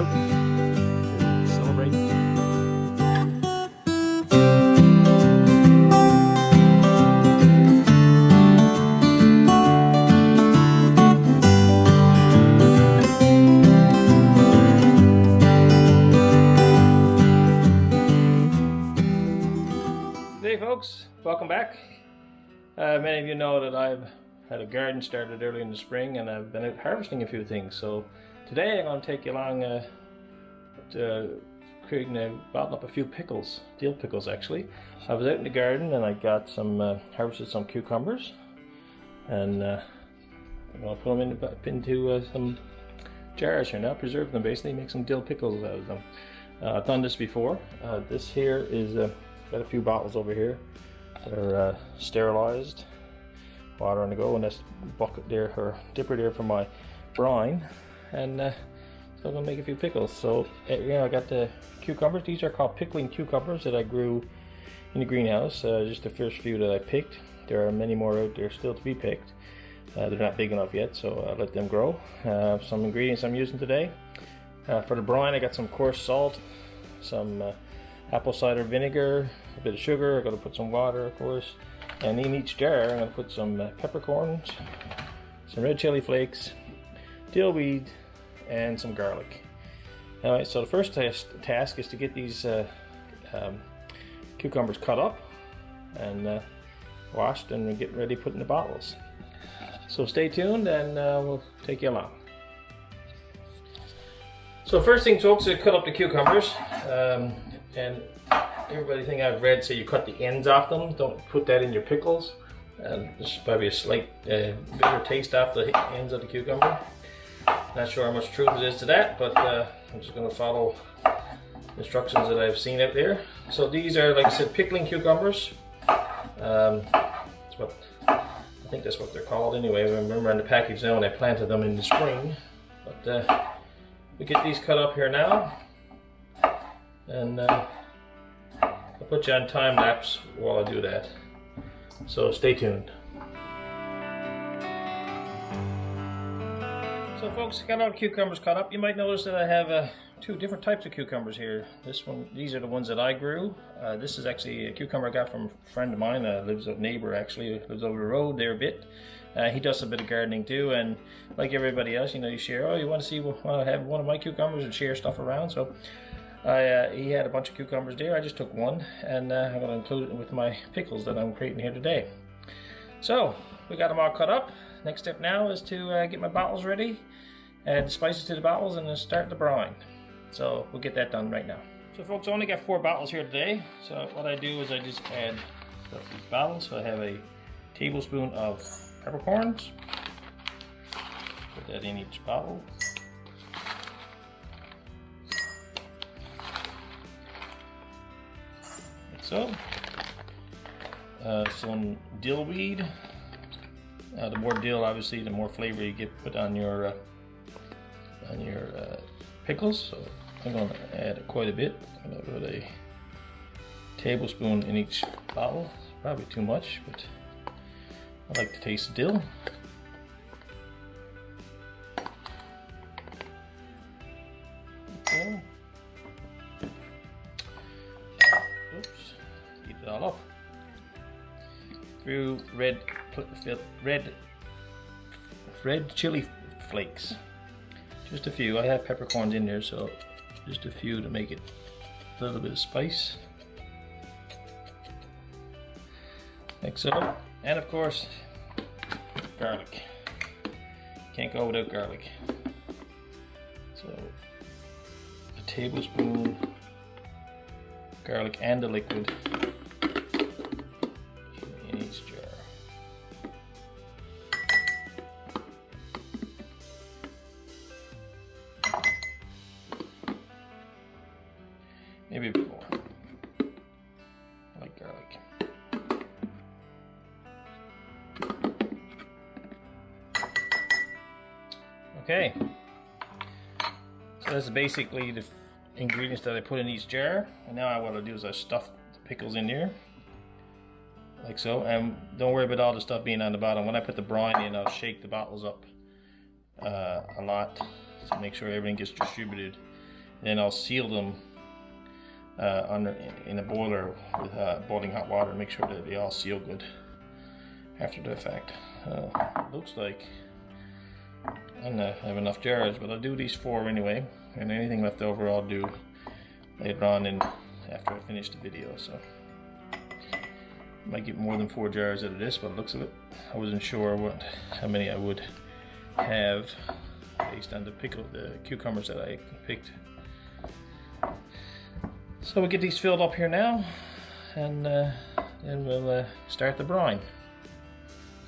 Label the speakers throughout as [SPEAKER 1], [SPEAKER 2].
[SPEAKER 1] out to celebrate. Hey folks, welcome back. Many of you know that I've had a garden started early in the spring and I've been out harvesting a few things. So today I'm going to take you along to creating bottling up a few pickles, dill pickles actually. I was out in the garden and I got some, harvested some cucumbers, and I'm going to put them into some jars here now, preserve them basically, make some dill pickles out of them. I've done this before. This here is got a few bottles over here that are sterilized, water on the go, and this bucket there, or dipper there, for my brine, and so I'm gonna make a few pickles. So I got the cucumbers. These are called pickling cucumbers that I grew in the greenhouse. Just the first few that I picked. There are many more out there still to be picked. They're not big enough yet, so I'll let them grow. Some ingredients I'm using today. For the brine, I got some coarse salt, some apple cider vinegar, a bit of sugar. I'm going to put some water, of course, and in each jar I'm going to put some peppercorns, some red chili flakes, dill weed, and some garlic. Alright, so the first task is to get these cucumbers cut up and washed and get ready to put in the bottles. So stay tuned and we'll take you along. So first thing, folks, is cut up the cucumbers, and everything I've read say you cut the ends off them. Don't put that in your pickles. There's probably a slight bitter taste off the ends of the cucumber. Not sure how much truth it is to that, but I'm just going to follow instructions that I've seen out there. So these are, like I said, pickling cucumbers. I think that's what they're called anyway. I remember on the package now when I planted them in the spring. But we get these cut up here now, and I'll put you on time lapse while I do that. So stay tuned. So folks, got all the cucumbers cut up. You might notice that I have two different types of cucumbers here. These are the ones that I grew. This is actually a cucumber I got from a friend of mine. Lives a neighbor actually, lives over the road there a bit. He does a bit of gardening too, and like everybody else, you know, you share. Oh, you want to have one of my cucumbers and share stuff around. So he had a bunch of cucumbers there. I just took one, and I'm going to include it with my pickles that I'm creating here today. So we got them all cut up. Next step now is to get my bottles ready, add the spices to the bottles, and then start the brine. So we'll get that done right now. So folks, I only got 4 bottles here today. So what I do is I just add stuff to these bottles. So I have a tablespoon of peppercorns. Put that in each bottle. Like so. Some dill weed. The more dill, obviously, the more flavor you get put on your pickles. So I'm going to add quite a bit. I'm going to put a tablespoon in each bottle. Probably too much, but I like the taste of dill. Okay. Oops, heat it all up. Few red chili flakes. Just a few. I have peppercorns in there, so just a few to make it a little bit of spice. Like so. And of course, garlic. Can't go without garlic. So a tablespoon garlic and the liquid in each jar. Maybe a bit more. I like garlic. Okay, so that's basically the ingredients that I put in each jar, and now what I'll do is I stuff the pickles in there, like so, and don't worry about all the stuff being on the bottom. When I put the brine in, I'll shake the bottles up a lot to make sure everything gets distributed. Then I'll seal them in a boiler with boiling hot water. Make sure that they all seal good after the fact. Looks like I don't have enough jars, but I'll do these 4 anyway, and anything left over I'll do later on after I finish the video. So might get more than 4 jars out of this, but looks of it. I wasn't sure how many I would have based on the cucumbers that I picked. So we'll get these filled up here now, and then we'll start the brine.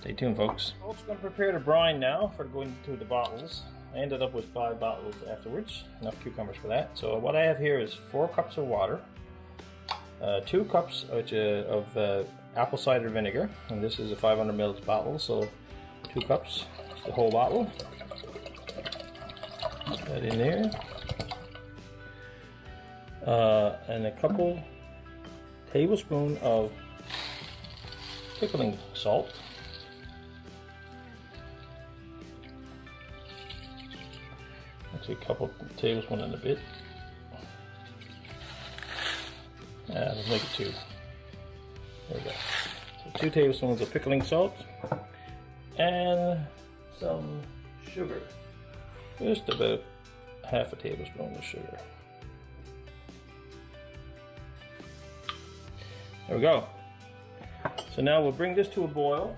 [SPEAKER 1] Stay tuned, folks. I'm also going to prepare the brine now for going into the bottles. I ended up with 5 bottles afterwards, enough cucumbers for that. So what I have here is 4 cups of water, 2 cups of apple cider vinegar, and this is a 500 ml bottle, so 2 cups, the whole bottle. Put that in there. And a couple tablespoons of pickling salt. Actually, a couple tablespoons and a bit. Let's make it 2. There we go. So 2 tablespoons of pickling salt and some sugar. Just about half a tablespoon of sugar. There we go. So now we'll bring this to a boil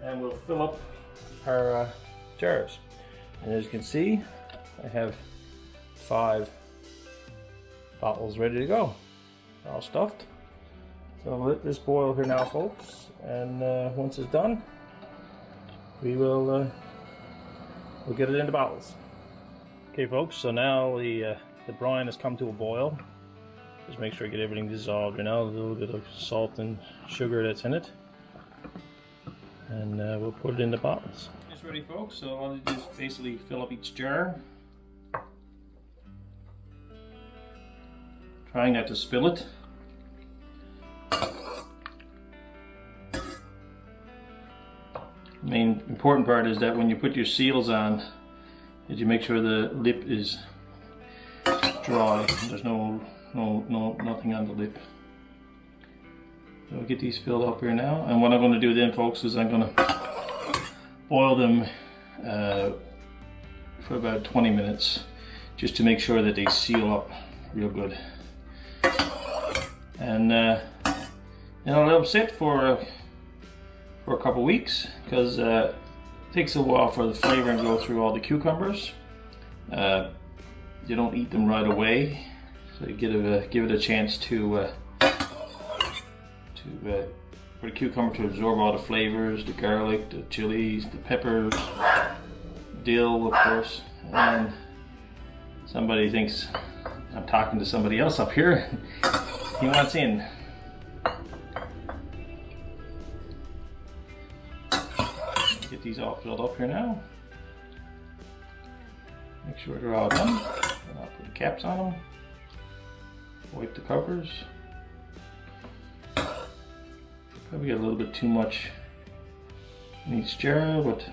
[SPEAKER 1] and we'll fill up our jars. And as you can see, I have 5 bottles ready to go. They're all stuffed. So I'll let this boil here now, folks, and once it's done, we'll get it in the bottles. Okay, folks, so now the brine has come to a boil. Just make sure you get everything dissolved, a little bit of salt and sugar that's in it. And we'll put it in the bottles. It's ready, folks, so I'll just basically fill up each jar. Trying not to spill it. The main important part is that when you put your seals on, that you make sure the lip is dry. There's nothing on the lip. So we'll get these filled up here now, and what I'm going to do then, folks, is I'm going to boil them for about 20 minutes just to make sure that they seal up real good. And then I'll let them sit for a couple weeks, because it takes a while for the flavor to go through all the cucumbers. You don't eat them right away, so you give it a chance for the cucumber to absorb all the flavors, the garlic, the chilies, the peppers, dill, of course. And somebody thinks I'm talking to somebody else up here. He wants in. Get these all filled up here now. Make sure they're all done. And I'll put the caps on them. Wipe the covers. Probably got a little bit too much in each jar, but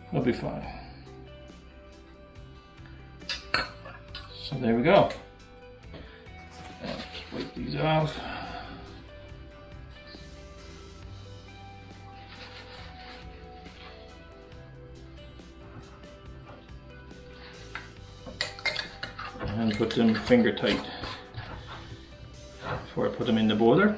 [SPEAKER 1] it'll be fine. So there we go. And just wipe these off. And put them finger tight before I put them in the boiler.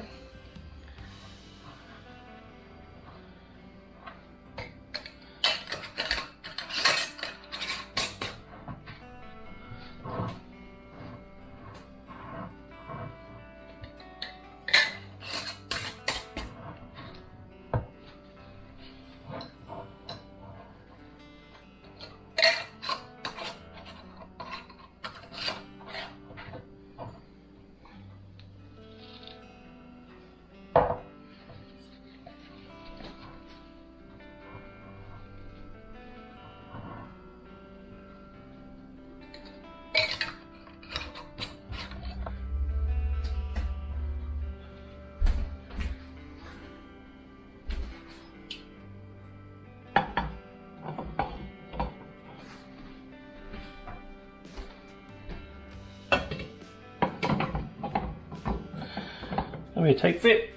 [SPEAKER 1] Gonna be a tight fit.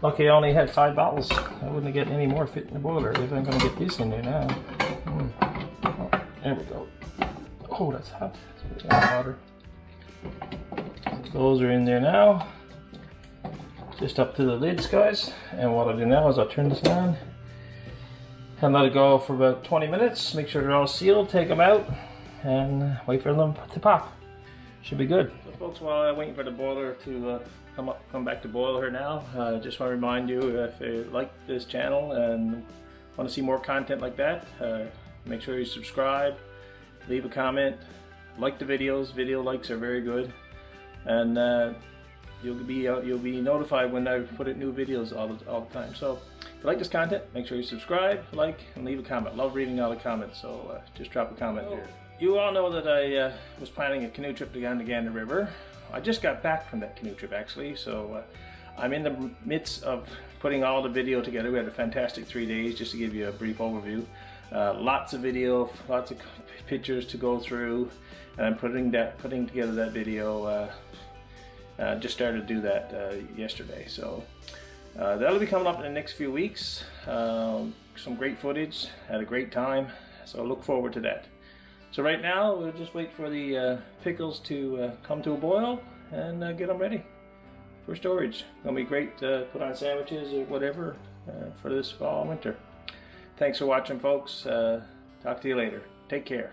[SPEAKER 1] Lucky I only had 5 bottles. I wouldn't get any more fit in the boiler. If I'm gonna get this in there now. Oh, there we go. Oh, that's hot. So we got water. Those are in there now. Just up to the lids, guys. And what I'll do now is I'll turn this on and let it go for about 20 minutes. Make sure they're all sealed. Take them out and wait for them to pop. Should be good. So, folks, while I'm waiting for the boiler to come back to boil here now, I just want to remind you, if you like this channel and want to see more content like that, make sure you subscribe, leave a comment, like the videos. Video likes are very good, and you'll be notified when I put in new videos all the time. So if you like this content, make sure you subscribe, like, and leave a comment. Love reading all the comments, so just drop a comment here. You all know that I was planning a canoe trip down the Gander River. I just got back from that canoe trip, actually, so I'm in the midst of putting all the video together. We had a fantastic 3 days, just to give you a brief overview. Lots of video, lots of pictures to go through, and I'm putting together that video. Just started to do that yesterday, so that'll be coming up in the next few weeks. Some great footage, had a great time, so look forward to that. So right now we'll just wait for the pickles to come to a boil and get them ready for storage. Gonna be great to put on sandwiches or whatever for this fall and winter. Thanks for watching, folks. Talk to you later. Take care.